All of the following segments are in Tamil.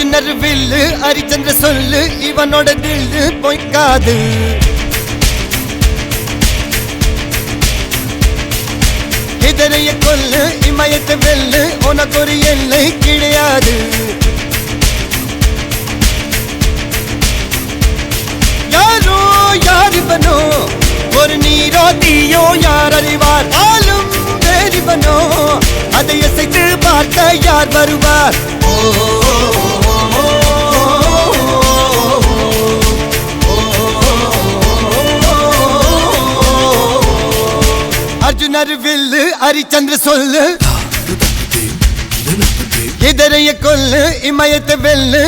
அர்ஜுனர் வில்லு ஹரிச்சந்திர சொல்லு இவனோட தில்லு பொய்க்காது. எதிரைய கொல்லு இமயத்தை வெல்லு உனக்கு ஒரு எல்லை கிடையாது. யாரோ யார் இவனோ ஒரு நீரோ தீயோ யார் அறிவார். ஆளும் வேறிவனோ அதை அசைத்து பார்க்க யார் வருவார். அர்ஜுனர் வில்லு ஹரிச்சந்திர சொல்லு எதிரைய கொல்லு இமயத்தை வெல்லு.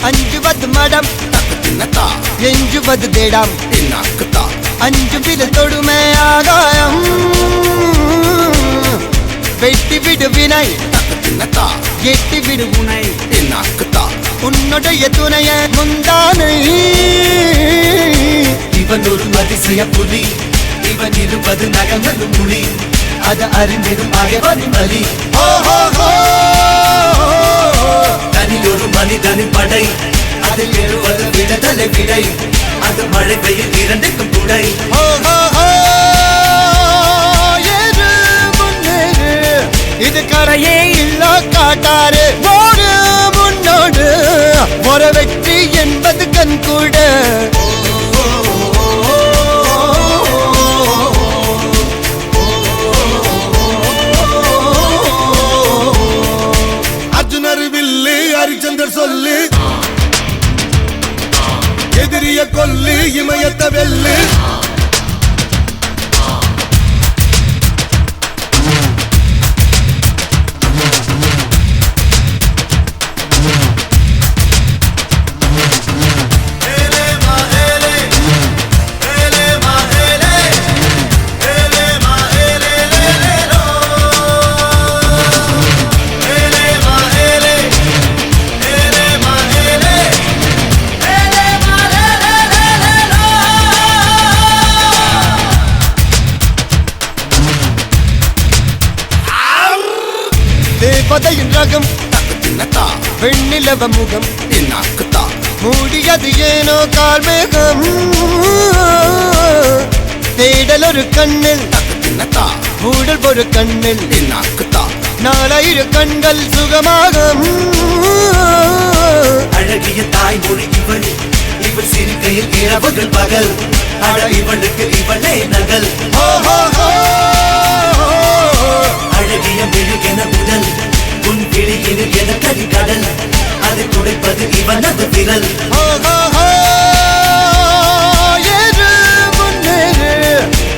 அஞ்சுவது மடம் எஞ்சுவது தேடம் அஞ்சு வித தொடுமை ஆகாயம். வெட்டி விடு வினை எட்டி விடு உனை உன்னுடைய துணைய முந்தானை. இவன் ஒரு அதிசய புலி இவன் இருப்பது நகங்களும் மொழி அது அறிந்திடும் ஆயவனின் வலி. தனியொரு மனிதனின் படை அதில் எழுவது விடுதலை விடை அது மழை பெய்யும் இரண்டுக்கும் துடை. இது கரையே இல்ல காட்டாரு ஓடு முன்னோடு ஒரு வெற்றி என்பது கண் கூட. அர்ஜுனர் வில்லு ஹரிச்சந்தர் சொல்லு எதிரிய கொல்லு இமயத்தை வெல்லு. தேவதையின் ரகம் வெண்ணிலவ முகம் மூடியது ஏனோ கார்மேகம். தேடல் ஒரு கண்ணில் மூடல் ஒரு கண்ணில் நாலாயிர கண்கள் சுகமாகும். அழகிய தாய்மொழி இவள் இவள் சிரிக்கையில் இரவுகள் பகல் அழ இவளுக்கு இவளே நகல். அழகிய மெழுகென உடல் உன் கிளியில் என கரிகடல் அதை துடைப்பது இவனது விரல்.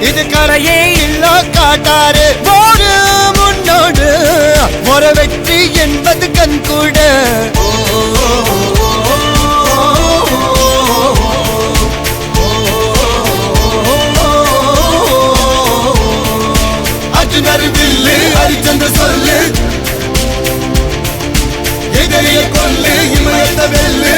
இது கரையே இல்ல காட்டாரு ஓடு முன்னோடு ஒரு வெற்றி என்பது கண் கூட. அர்ஜுனர் வில்லு ஹரிச்சந்திர சொல்லு எதிரிய கொல்லு இமயத்தை வெல்லு.